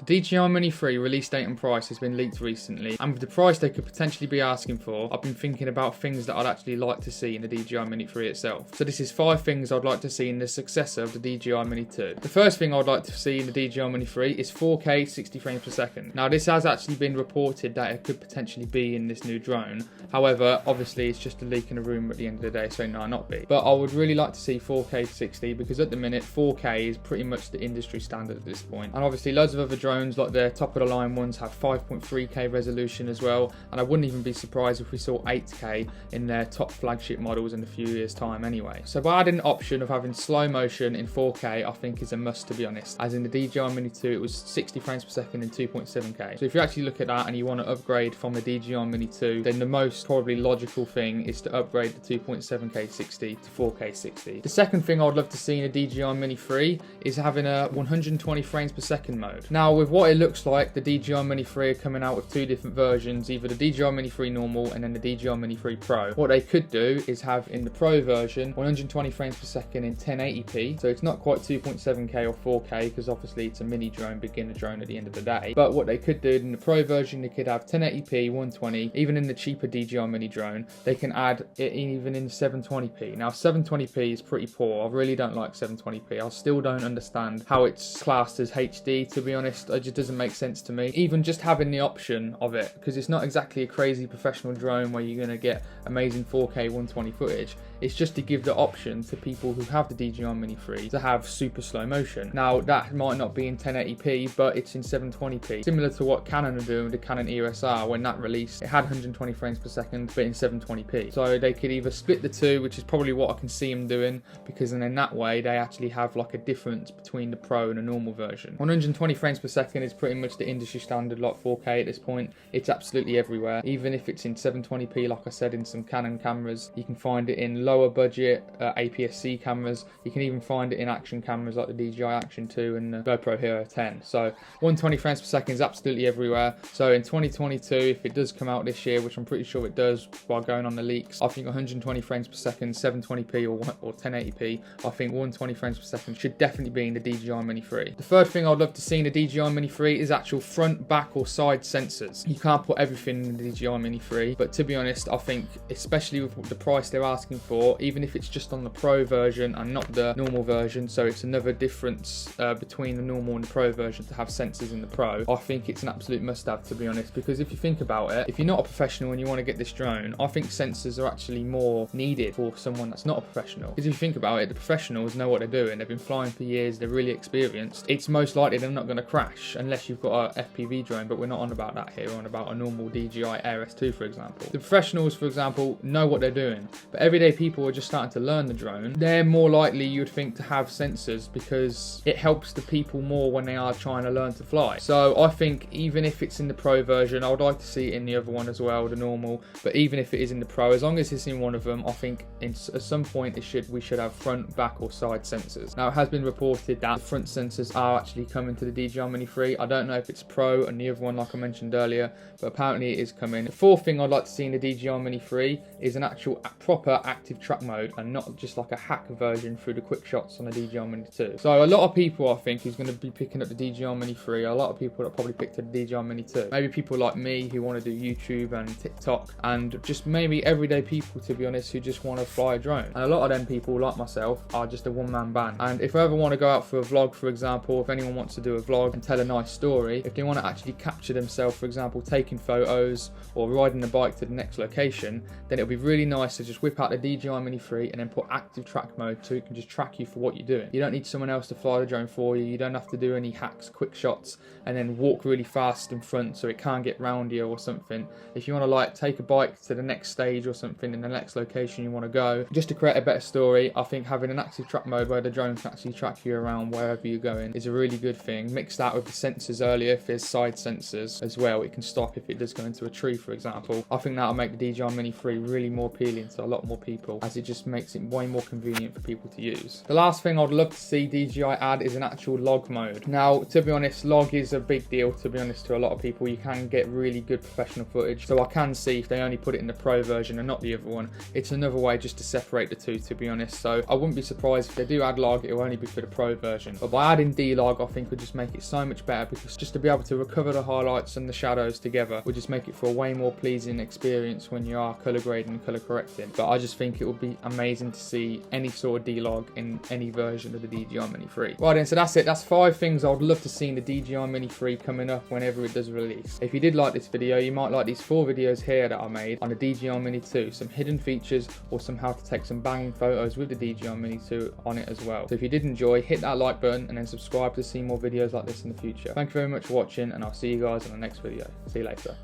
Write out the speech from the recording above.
DJI Mini 3 release date and price has been leaked recently, and with the price they could potentially be asking for, I've been thinking about things that I'd actually like to see in the DJI Mini 3 itself. So this is 5 things I'd like to see in the successor of the DJI Mini 2. The first thing I'd like to see in the DJI Mini 3 is 4K 60 frames per second. Now this has actually been reported that it could potentially be in this new drone. However, obviously it's just a leak in a room at the end of the day, so it might not be. But I would really like to see 4K 60 because at the minute 4K is pretty much the industry standard at this point. And obviously loads of other drones like the top of the line ones have 5.3K resolution as well, and I wouldn't even be surprised if we saw 8K in their top flagship models in a few years time anyway. So by adding an option of having slow motion in 4K, I think is a must, to be honest. As in the DJI Mini 2 it was 60 frames per second in 2.7K. So if you actually look at that and you want to upgrade from the DJI Mini 2, then the most probably logical thing is to upgrade the 2.7K 60 to 4K 60. The second thing I would love to see in a DJI Mini 3 is having a 120 frames per second mode. Now with what it looks like, the DJI Mini 3 are coming out with 2 different versions, either the DJI Mini 3 normal and then the DJI Mini 3 Pro. What they could do is have in the Pro version 120 frames per second in 1080p, so it's not quite 2.7K or 4K because obviously it's a mini drone, beginner drone at the end of the day. But what they could do in the Pro version, they could have 1080p, 120, even in the cheaper DJI Mini drone, they can add it even in 720p. Now 720p is pretty poor. I really don't like 720p. I still don't understand how it's classed as HD, to be honest. It just doesn't make sense to me. Even just having the option of it, because it's not exactly a crazy professional drone where you're going to get amazing 4K 120 footage. It's just to give the option to people who have the DJI Mini 3 to have super slow motion. Now that might not be in 1080p, but it's in 720p. Similar to what Canon are doing with the Canon EOS R. When that released, it had 120 frames per second, but in 720p. So they could either split the two, which is probably what I can see them doing, because then in that way they actually have like a difference between the Pro and the normal version. 120 frames per second is pretty much the industry standard, like 4K at this point. It's absolutely everywhere. Even if it's in 720p, like I said, in some Canon cameras, you can find it in lower budget APS-C cameras. You can even find it in action cameras like the DJI Action 2 and the GoPro Hero 10. So 120 frames per second is absolutely everywhere. So in 2022, if it does come out this year, which I'm pretty sure it does while going on the leaks, I think 120 frames per second, 720p or 1080p, I think 120 frames per second should definitely be in the DJI Mini 3. The third thing I'd love to see in the DJI Mini 3 is actual front, back or side sensors. You can't put everything in the DJI Mini 3, but to be honest, I think especially with the price they're asking for, even if it's just on the Pro version and not the normal version, so it's another difference between the normal and the Pro version to have sensors in the Pro, I think it's an absolute must-have, to be honest, because if you think about it, if you're not a professional and you want to get this drone, I think sensors are actually more needed for someone that's not a professional. Because if you think about it, the professionals know what they're doing. They've been flying for years, they're really experienced. It's most likely they're not going to crash unless you've got a FPV drone, but we're not on about that here. We're on about a normal DJI Air S2, for example. The professionals, for example, know what they're doing, but everyday people are just starting to learn the drone. They're more likely, you'd think, to have sensors because it helps the people more when they are trying to learn to fly. So I think even if it's in the Pro version, I would like to see it in the other one as well, the normal, but even if it is in the Pro, as long as it's in one of them, I think at some point we should have front, back or side sensors. Now it has been reported that the front sensors are actually coming to the DJI Mini 3. I don't know if it's Pro and the other one like I mentioned earlier, but apparently it is coming. The fourth thing I'd like to see in the DJI Mini 3 is an actual proper active track mode and not just like a hack version through the quick shots on the DJI Mini 2. So a lot of people, I think, who's going to be picking up the DJI Mini 3, a lot of people that probably picked up the DJI Mini 2. Maybe people like me who want to do YouTube and TikTok, and just maybe everyday people, to be honest, who just want to fly a drone. And a lot of them people, like myself, are just a one-man band. And if I ever want to go out for a vlog, for example, if anyone wants to do a vlog and tell a nice story, if they want to actually capture themselves, for example, taking photos or riding a bike to the next location, then it'll be really nice to just whip out the DJI Mini 3 and then put active track mode so it can just track you for what you're doing. You don't need someone else to fly the drone for you. You don't have to do any hacks, quick shots, and then walk really fast in front so it can't get round you or something. If you want to like take a bike to the next stage or something in the next location you want to go, just to create a better story, I think having an active track mode where the drone can actually track you around wherever you're going is a really good thing. Mix that with the sensors earlier, if there's side sensors as well, it can stop if it does go into a tree, for example. I think that'll make the DJI Mini 3 really more appealing to a lot more people. well, as it just makes it way more convenient for people to use. The last thing I'd love to see DJI add is an actual log mode. Now, to be honest, log is a big deal, to be honest, to a lot of people. You can get really good professional footage, so I can see if they only put it in the Pro version and not the other one, it's another way just to separate the two, to be honest. So I wouldn't be surprised if they do add log, it will only be for the Pro version. But by adding D-log, I think would just make it so much better, because just to be able to recover the highlights and the shadows together would just make it for a way more pleasing experience when you are color grading and color correcting. But I just think it would be amazing to see any sort of D-log in any version of the DJI Mini 3. Right then, so that's it. That's 5 things I would love to see in the DJI Mini 3 coming up whenever it does release. If you did like this video, you might like these 4 videos here that I made on the DJI Mini 2, some hidden features or some how to take some banging photos with the DJI Mini 2 on it as well. So if you did enjoy, hit that like button and then subscribe to see more videos like this in the future. Thank you very much for watching, and I'll see you guys in the next video. See you later.